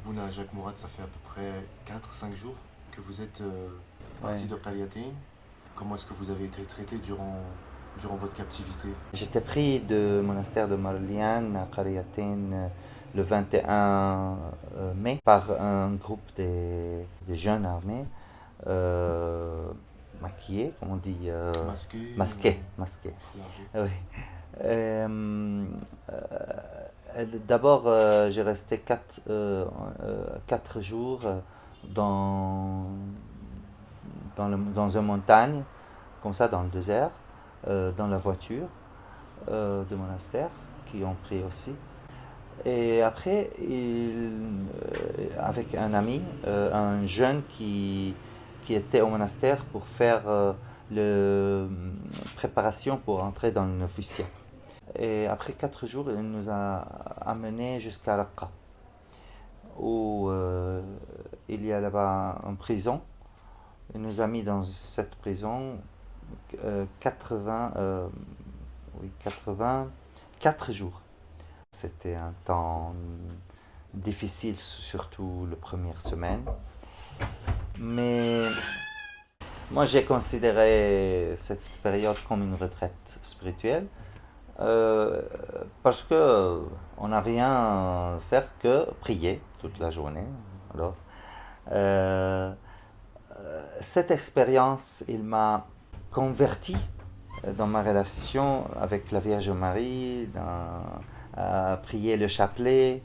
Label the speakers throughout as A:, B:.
A: Abouna Jacques Mourad, ça fait à peu près 4 5 jours que vous êtes
B: Ouais.
A: parti de Qaryatin. Comment est-ce que vous avez été traité durant votre captivité?
B: J'étais pris du monastère de Marlian à Qaryatin le 21 mai par un groupe des jeunes armés euh, maquillés, comme on dit,
A: Masqué
B: masqués.
A: ou foulardé?
B: Oui. D'abord, j'ai resté 4 jours dans une montagne, comme ça, dans le désert, dans la voiture de monastère, qui ont pris aussi. Et après, avec un ami, un jeune qui était au monastère pour faire la préparation pour entrer dans l'officier. Et après 4 jours, il nous a amenés jusqu'à Raqqa, où il y a là-bas une prison. Il nous a mis dans cette prison 80, oui, 84 jours. C'était un temps difficile, surtout la première semaine. Mais moi, j'ai considéré cette période comme une retraite spirituelle parce que on n'a rien à faire que prier toute la journée. Alors, euh, cette expérience, il m'a converti dans ma relation avec la Vierge Marie, à prier le chapelet,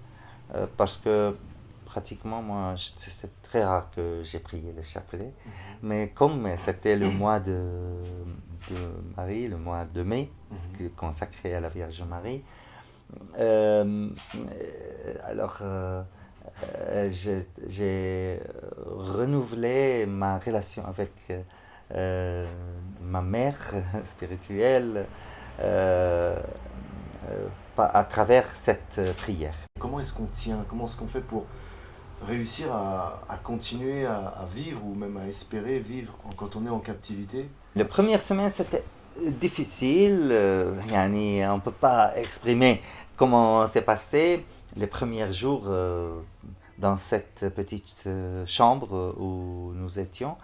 B: parce que pratiquement, moi, c'est très rare que j'ai prié le chapelet, mais comme c'était le mois de Marie, le mois de mai, consacré à la Vierge Marie, alors j'ai renouvelé ma relation avec ma mère spirituelle à travers cette prière.
A: Comment est-ce qu'on tient? Comment est-ce qu'on fait pour réussir à continuer à vivre ou même à espérer vivre quand on est en captivité?
B: La première semaine, c'était difficile. On ne peut pas exprimer comment c'est passé les premiers jours dans cette petite chambre où nous étions.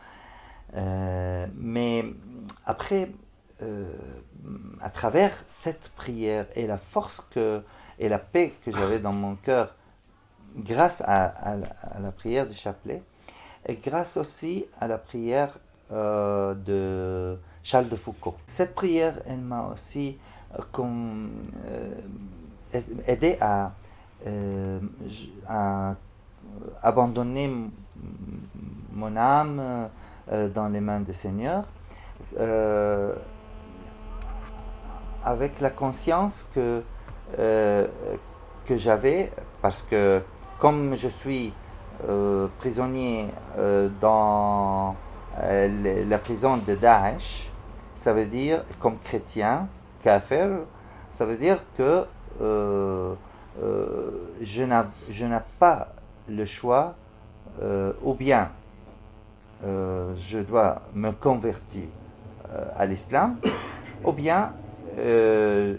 B: Mais après, à travers cette prière et la force et la paix que j'avais dans mon cœur, grâce à la prière du chapelet, et grâce aussi à la prière de Charles de Foucault. Cette prière, elle m'a aussi aidé à abandonner mon âme dans les mains du Seigneur, avec la conscience que j'avais, parce que comme je suis prisonnier dans la prison de Daesh, ça veut dire, comme chrétien, kafir, ça veut dire que je n'ai pas le choix, ou bien je dois me convertir à l'islam, ou bien le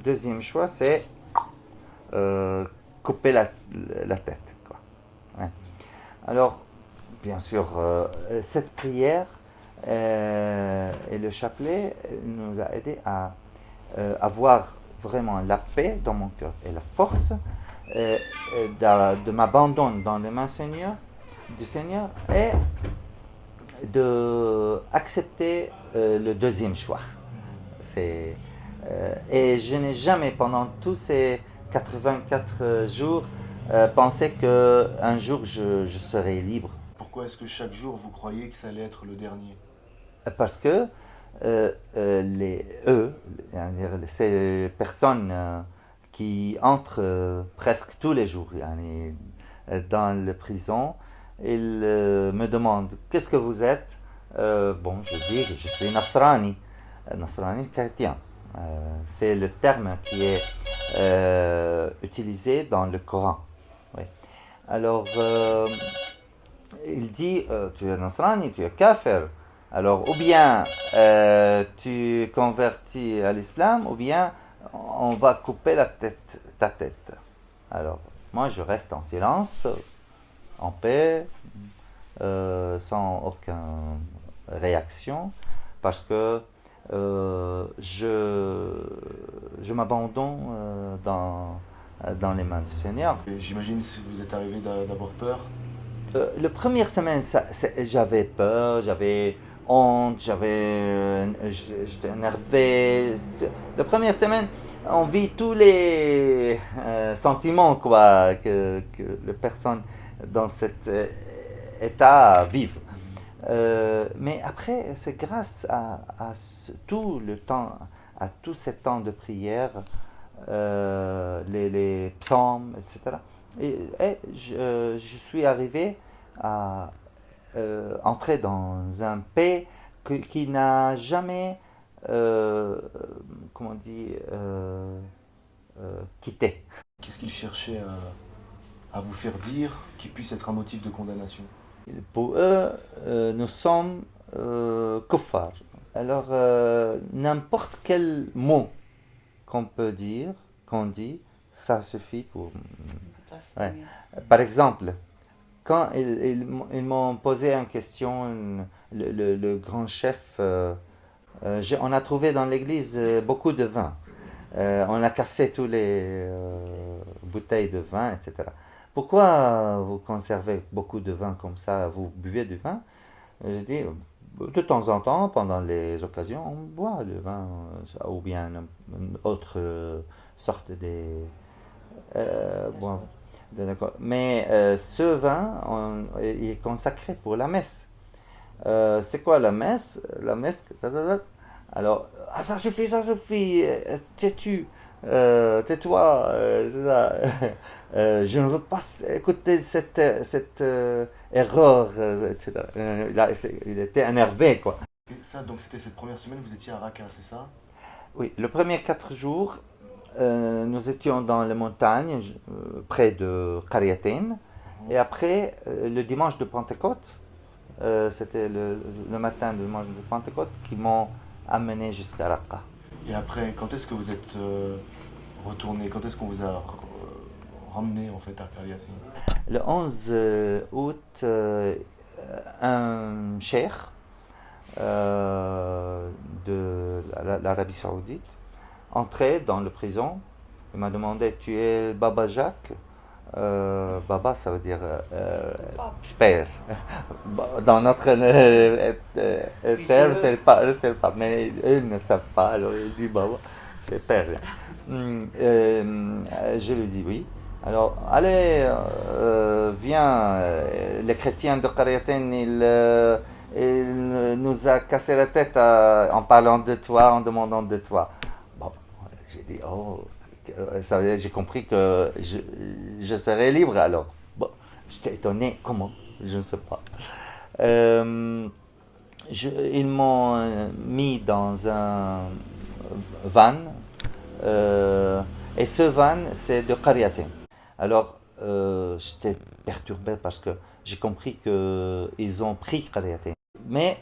B: deuxième choix, c'est couper la tête, quoi. Ouais. Alors, bien sûr, cette prière et le chapelet nous a aidé à avoir vraiment la paix dans mon cœur et la force de m'abandonner dans les mains du Seigneur et d'accepter le deuxième choix. Et je n'ai jamais, pendant tous ces 84 jours, pensé qu'un jour je serai libre.
A: Pourquoi est-ce que chaque jour vous croyez que ça allait être le dernier?
B: Parce que ces personnes qui entrent presque tous les jours dans la prison, ils me demandent qu'est-ce que vous êtes. Bon, je dis que je suis Nasrani chrétien. C'est le terme qui est utilisé dans le Coran. Oui. Alors, il dit tu es Nasrani, tu es kafir. Alors, ou bien tu convertis à l'islam, ou bien on va couper ta tête. Alors, Moi, je reste en silence, en paix, sans aucune réaction, parce que je m'abandonne dans les mains du Seigneur.
A: Et j'imagine si vous êtes arrivé d'avoir peur.
B: La première semaine, j'avais peur, j'avais honte, j'étais énervé. La première semaine, on vit tous les sentiments quoi, que les personnes dans cet état vivent. Mais après, c'est grâce tout le temps, à tous ces temps de prière, les psaumes, etc. Et je suis arrivé à entrer dans un paix qui n'a jamais, comment on dit, quitté.
A: Qu'est-ce qu'il cherchait à vous faire dire qui puisse être un motif de condamnation?
B: Pour eux, nous sommes kuffar. Alors, n'importe quel mot qu'on dit, ça suffit pour... Ouais. Par exemple, quand ils m'ont posé une question, le grand chef, on a trouvé dans l'église beaucoup de vin. On a cassé tous les bouteilles de vin, etc. Pourquoi vous conservez beaucoup de vin comme ça? Vous buvez du vin? Je dis, de temps en temps, pendant les occasions, on boit le vin, ou bien une autre sorte de bois. Mais ce vin, il est consacré pour la messe. C'est quoi la messe? La messe, alors, ça suffit, tais-toi, je ne veux pas écouter cette erreur, etc. Il était énervé, quoi.
A: Et ça, donc c'était cette première semaine, vous étiez à Raqqa, c'est ça?
B: Oui, les premiers 4 jours, nous étions dans les montagnes, près de Qaryatin. Et après, le dimanche de Pentecôte, c'était le matin du dimanche de Pentecôte, qui m'ont amené jusqu'à Raqqa.
A: Et après, quand est-ce que vous êtes retourné? Quand est-ce qu'on vous a ramené en fait à Qaryatin?
B: Le 11 août, un cheikh de l'Arabie Saoudite entrait dans la prison. Il m'a demandé, tu es Baba Jacques? Baba, ça veut dire père. Dans notre terme, c'est le pape. Mais eux ne savent pas, alors il dit Baba, c'est père. Je lui dis oui. Alors, allez, viens. Les chrétiens de Qaryatin, il nous a cassé la tête en parlant de toi, en demandant de toi. Bon, j'ai dit, oh. Ça veut dire, j'ai compris que je serais libre alors. Bon, j'étais étonné, comment? Je ne sais pas. Ils m'ont mis dans un van, et ce van, c'est de Qaryatin. Alors, j'étais perturbé parce que j'ai compris qu'ils ont pris Qaryatin. Mais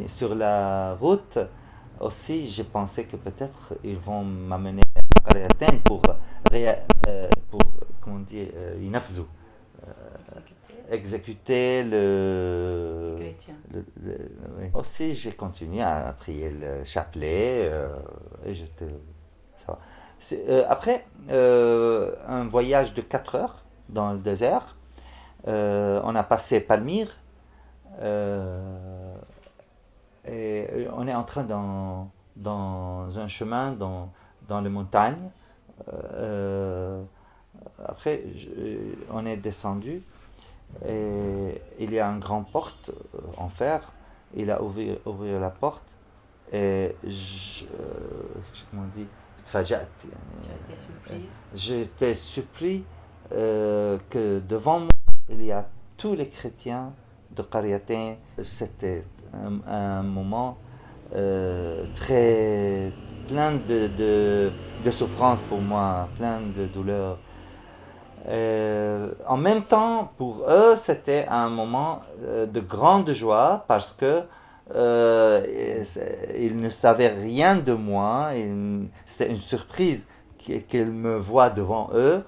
B: sur la route, aussi, j'ai pensé que peut-être ils vont m'amener à Qaryatin pour comment dire, inafzou, exécuter le chrétien. Oui. Aussi, j'ai continué à prier le chapelet et j'étais ça va. Après un voyage de 4 heures dans le désert, on a passé Palmyre. Et on est entré dans un chemin dans les montagnes. Après, on est descendu et il y a une grande porte en fer. Il a ouvert la porte et comment on dit? J'étais surpris que devant moi, il y a tous les chrétiens de Qaryatin. C'était un moment très plein de souffrance pour moi, plein de douleur. En même temps, pour eux, c'était un moment de grande joie parce que ils ne savaient rien de moi. C'était une surprise qu'ils me voient devant eux.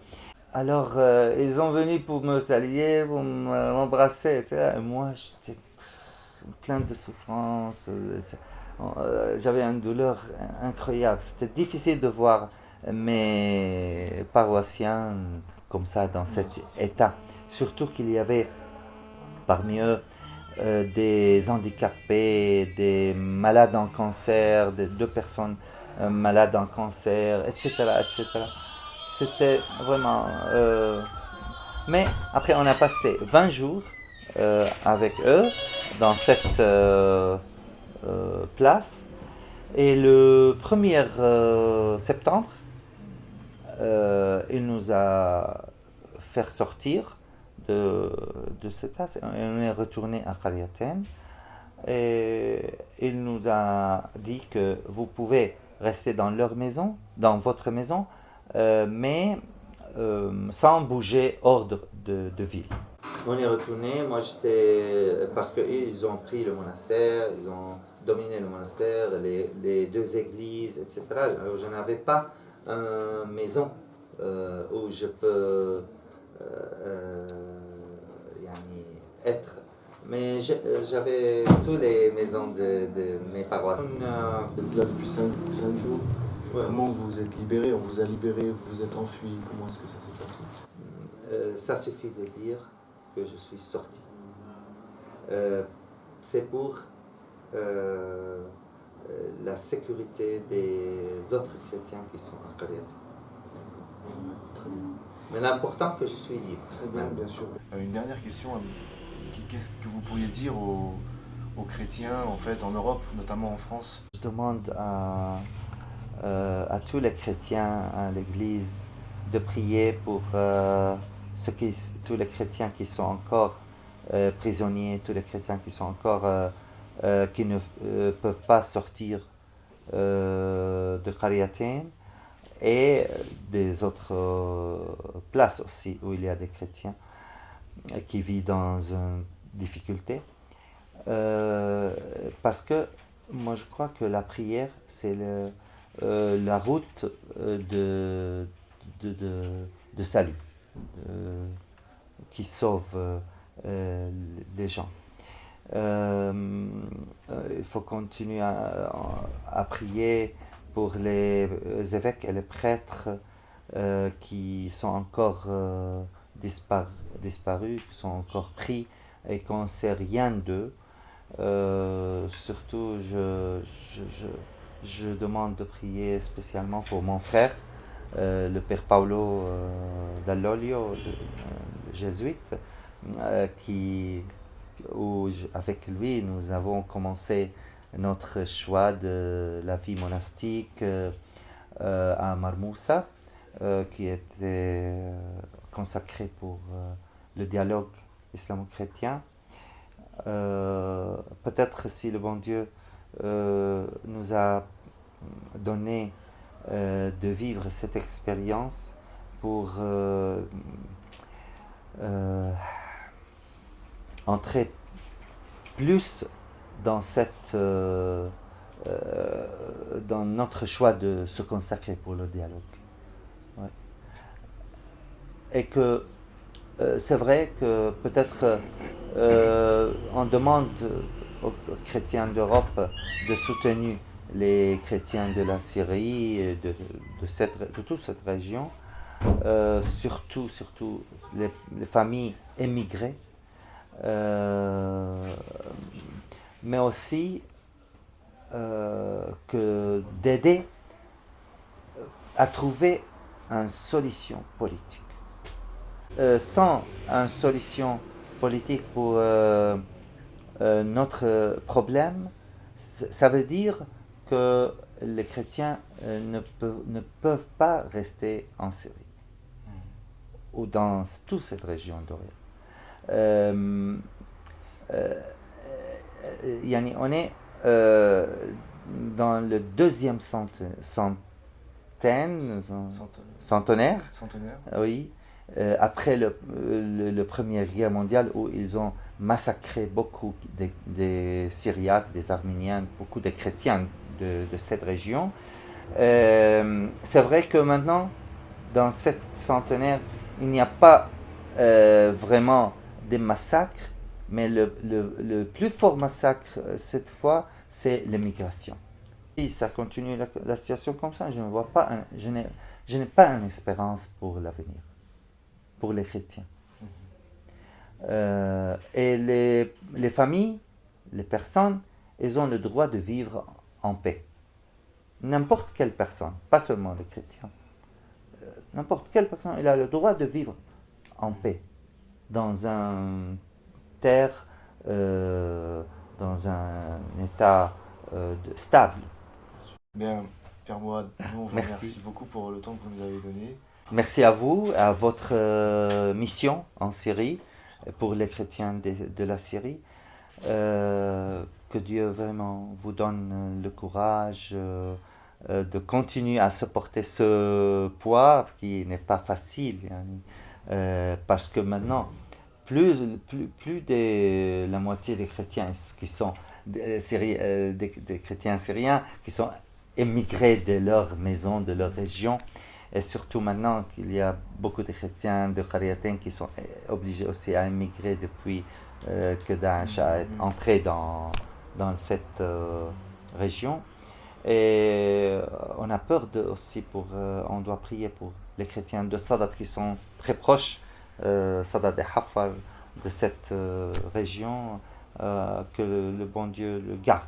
B: Alors, ils ont venu pour me saluer, pour m'embrasser, etc. Et moi, j'étais plein de souffrance. J'avais une douleur incroyable. C'était difficile de voir mes paroissiens comme ça, dans cet état. Surtout qu'il y avait parmi eux des handicapés, des malades en cancer, deux personnes malades en cancer, etc., etc. C'était vraiment... Mais après, on a passé 20 jours avec eux dans cette place. Et le 1er septembre, il nous a fait sortir de cette place. Et on est retourné à Khariaten. Et il nous a dit que vous pouvez rester dans leur maison, dans votre maison, mais sans bouger hors de ville. On est retourné, moi j'étais, parce qu'ils ont pris le monastère, ils ont dominé le monastère, les deux églises, etc. Alors je n'avais pas une maison où je peux être. Mais j'avais toutes les maisons de mes paroisses.
A: Là depuis 5 jours. Ouais. Comment vous vous êtes libéré? On vous a libéré, vous vous êtes enfui? Comment est-ce que ça s'est passé?
B: Ça suffit de dire que je suis sorti. C'est pour la sécurité des autres chrétiens qui sont en Khariaten.
A: Très bien.
B: Mais l'important que je suis libre.
A: Très bien, bien sûr. Une dernière question. Qu'est-ce que vous pourriez dire aux chrétiens en fait en Europe, notamment en France?
B: Je demande à tous les chrétiens à l'Église de prier pour tous les chrétiens qui sont encore prisonniers, tous les chrétiens qui sont encore qui ne peuvent pas sortir de Khariaten et des autres places aussi où il y a des chrétiens qui vivent dans une difficulté. Parce que moi je crois que la prière c'est la route de salut qui sauve les gens. Il faut continuer à prier pour les évêques et les prêtres qui sont encore disparus, qui sont encore pris et qu'on ne sait rien d'eux. Surtout, je demande de prier spécialement pour mon frère, le père Paolo Dall'Olio, le jésuite, où avec lui nous avons commencé notre choix de la vie monastique à Marmoussa, qui était consacré pour le dialogue islamo-chrétien. Peut-être si le bon Dieu nous a donné de vivre cette expérience pour entrer plus dans dans notre choix de se consacrer pour le dialogue. Ouais. Et que c'est vrai que peut-être on demande aux chrétiens d'Europe de soutenir les chrétiens de la Syrie, de toute cette région, surtout les familles émigrées, mais aussi que d'aider à trouver une solution politique. Sans une solution politique pour notre problème, ça veut dire que les chrétiens ne peuvent pas rester en Syrie ou dans toute cette région d'Orient. On est dans le deuxième centenaire. Oui. Après le Première Guerre mondiale, où ils ont massacré beaucoup des Syriaques, des Arméniens, beaucoup de chrétiens de cette région. C'est vrai que maintenant, dans cette centenaire, il n'y a pas vraiment des massacres, mais le plus fort massacre cette fois, c'est l'immigration. Si ça continue la situation comme ça, je ne vois pas, je n'ai pas une espérance pour l'avenir, pour les chrétiens. Et les familles, les personnes, elles ont le droit de vivre en paix. N'importe quelle personne, pas seulement les chrétiens, n'importe quelle personne, elle a le droit de vivre en paix, dans un terre, dans un état stable.
A: Bien, Père Mourad, nous on vous
B: Merci.
A: remercie beaucoup pour le temps que vous nous avez donné.
B: Merci à vous, à votre mission en Syrie, pour les chrétiens de la Syrie. Que Dieu vraiment vous donne le courage de continuer à supporter ce poids qui n'est pas facile. Parce que maintenant, plus de la moitié des chrétiens qui sont des chrétiens syriens qui sont émigrés de leur maison, de leur région, et surtout maintenant qu'il y a beaucoup de chrétiens de Qariatin qui sont obligés aussi à émigrer depuis que Daesh a entré dans cette région. Et on a peur aussi on doit prier pour les chrétiens de Sadat qui sont très proches, Sadat et Hafar, de cette région, que le bon Dieu le garde